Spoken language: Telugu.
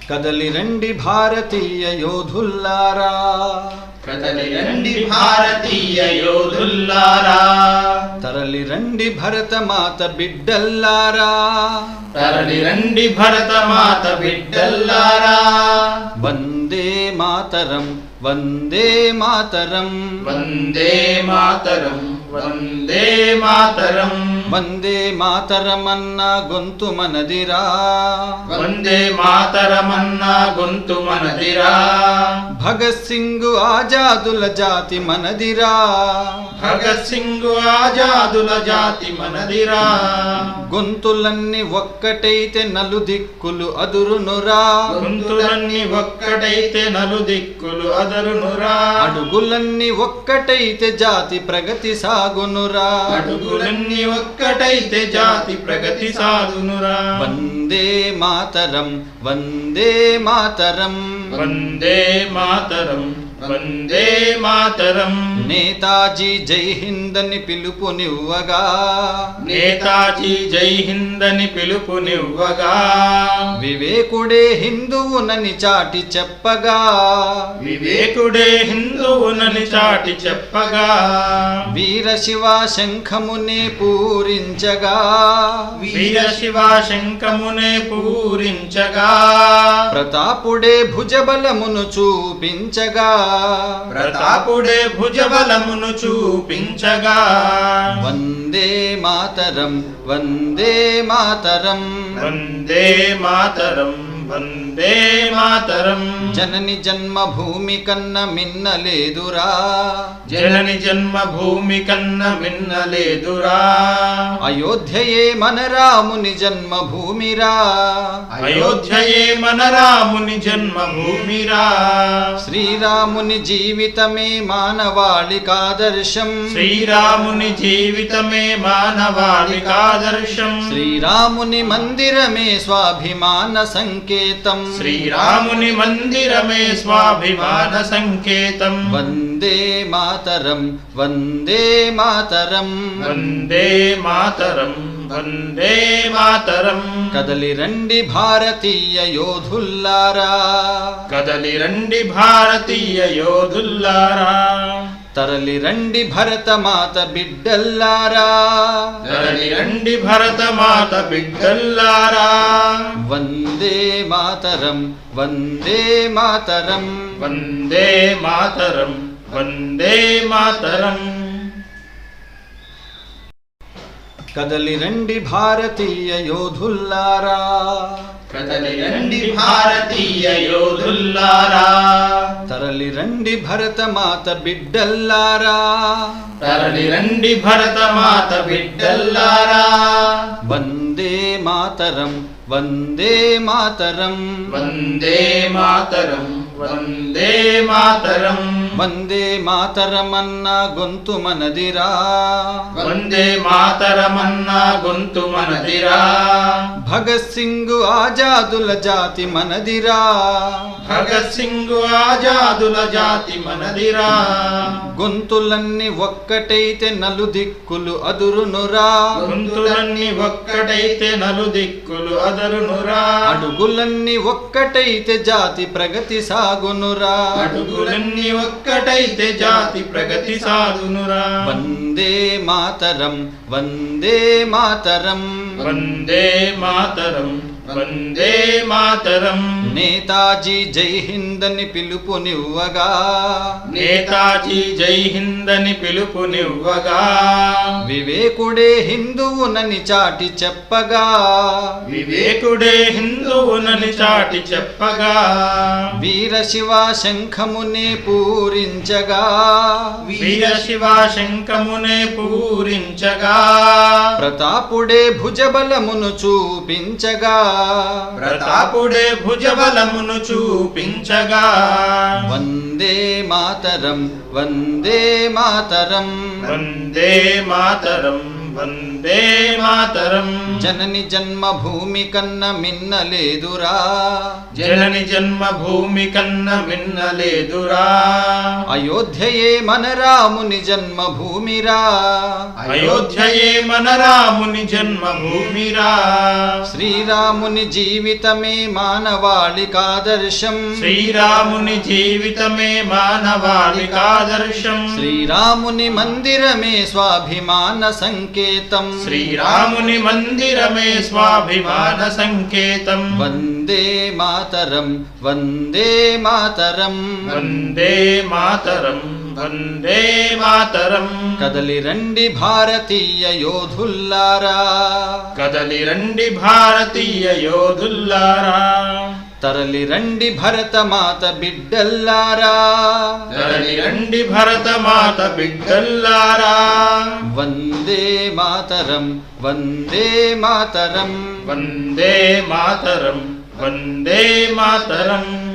కదలి రండి భారతీయ యోధుల్లారా, కదలి రండి భారతీయ యోధుల్లారా, తరలి రండి భరతమాత బిడ్డల్లారా, తరలి రండి భరతమాత బిడ్డల్లారా. వందే మాతరం వందే మాతరం వందే మాతరం వందే మాతరం వందే మాతరమన్న గొంతు మనదిరా, వందే మాతరమన్న గొంతు మనదిరా. భగత్ సింగ్ ఆజాదుల జాతి మనదిరా, భగత్ సింగ్ ఆజాదుల జాతి మనదిరా. గొంతులన్నీ ఒక్కటైతే నలుదిక్కులు అదురునురా, గొంతులన్నీ ఒక్కటైతే నలుదిక్కులు అదరునురా. అడుగులన్నీ ఒక్కటైతే జాతి ప్రగతి సాగునురా, అడుగులన్నీ ఒక్కటైతే జాతి ప్రగతి సాగునురా. వందే మాతరం వందే మాతరం వందే మాతరం వందే మాతరం. నేతాజీ జై హింద్ అని పిలుపునివ్వగా, నేతాజీ జై హింద్ అని పిలుపునివ్వగా, వివేకుడే హిందువునని చాటి చెప్పగా, వివేకుడే హిందువునని చాటి చెప్పగా, వీర శివ శంఖమునే పూరించగా, వీర శివ శంఖమునే పూరించగా, ప్రతాపుడే భుజబలమును చూపించగా, ప్రతాపుడే భుజబలమును చూపించగా. వందే మాతరం వందే మాతరం వందే మాతరం వందే మాతరం. జనని జన్మభూమి కన్న మిన్నలేదురా, జనని జన్మభూమి కన్న మిన్నలేదురా. అయోధ్యయే మన రాముని జన్మభూమిరా, అయోధ్యయే మన రాముని జన్మభూమిరా. శ్రీరాముని జీవితమే మానవాళికాదర్శం, శ్రీరాముని జీవితమే మానవాళికాదర్శం. శ్రీరాముని మందిరమే స్వాభిమాన సంకేతం, శ్రీరాముని మందిరమే స్వాభిమాన సంకేతం. వందే మాతరం వందే మాతరం వందే మాతరం వందే మాతరం. కదలి రండి భారతీయ యోధుల్లారా, కదలి రండి భారతీయ యోధుల్లారా, తరలి రండి భరతమాత బిడ్డల్లారా, తరలి రండి భరతమాత బిడ్డల్లారా. వందే మాతరం వందే మాతరం వందే మాతరం వందే మాతరం. కదలి రండి భారతీయ యోధుల్లారా, కదలి రండి భారతీయ యోధుల్లారా, తరలి రండి భరతమాత బిడ్డల్లారా, తరలి రండి భరతమాత బిడ్డల్లారా. వందే మాతరం వందే మాతరం వందే మాతరం వందే మాతరం. వందే మాతరమన్న గొంతు మనదిరా, వందే మాతరమన్న గొంతు మనదిరా. భగత్ సింగ్ ఆజాదుల జాతి మనదిరా, భగత్ సింగ్ ఆజాదుల జాతి మనదిరా. గొంతులన్నీ ఒక్కటైతే నలుదిక్కులు అదురునురా, గొంతులన్నీ ఒక్కటైతే నలుదిక్కులు అదరునురా. అడుగులన్నీ ఒక్కటైతే జాతి ప్రగతి సాగునురా, అడుగులన్నీ ఒక్కటైతే జాతి ప్రగతి సాగునురా. వందే మాతరం వందే మాతరం వందే మాతరం వందే మాతరం. నేతాజీ జై హింద్ అని పిలుపునివ్వగా, నేతాజీ జై హింద్ అని పిలుపునివ్వగా, వివేకుడే హిందువునని చాటి చెప్పగా, వివేకుడే హిందువునని చాటి చెప్పగా, వీర శివ శంఖమునే పూరించగా, వీర శివ శంఖమునే పూరించగా, ప్రతాపుడే భుజబలమును చూపించగా, ప్రతాపుడే భుజబలమును చూపించగా. వందే మాతరం వందే మాతరం వందే మాతరం వందే మాతరం. జనని జన్మభూమి కన్న మిన్నలేదురా, జనని జన్మభూమి కన్న మిన్నలేదురా. అయోధ్యయే మన రాముని జన్మభూమిరా, అయోధ్యయే మన రాముని జన్మభూమిరా. శ్రీరాముని జీవితమే మానవాళికాదర్శం, శ్రీరాముని జీవితమే మానవాళికాదర్శం. శ్రీరాముని మందిరమే స్వాభిమాన సంకేతం, శ్రీరాముని మందిరమే స్వాభిమాన సంకేతం. వందే మాతరం వందే మాతరం. వందే మాతరం వందే మాతరం. కదలి రండి భారతీయ యోధుల్లారా, కదలి రండి భారతీయ యోధుల్లారా. తరలి రండి భరతమాత బిడ్డల్లారా, తరలి రండి భరతమాత బిడ్డల్లారా. వందే మాతరం వందే మాతరం. వందే మాతరం వందే మాతరం.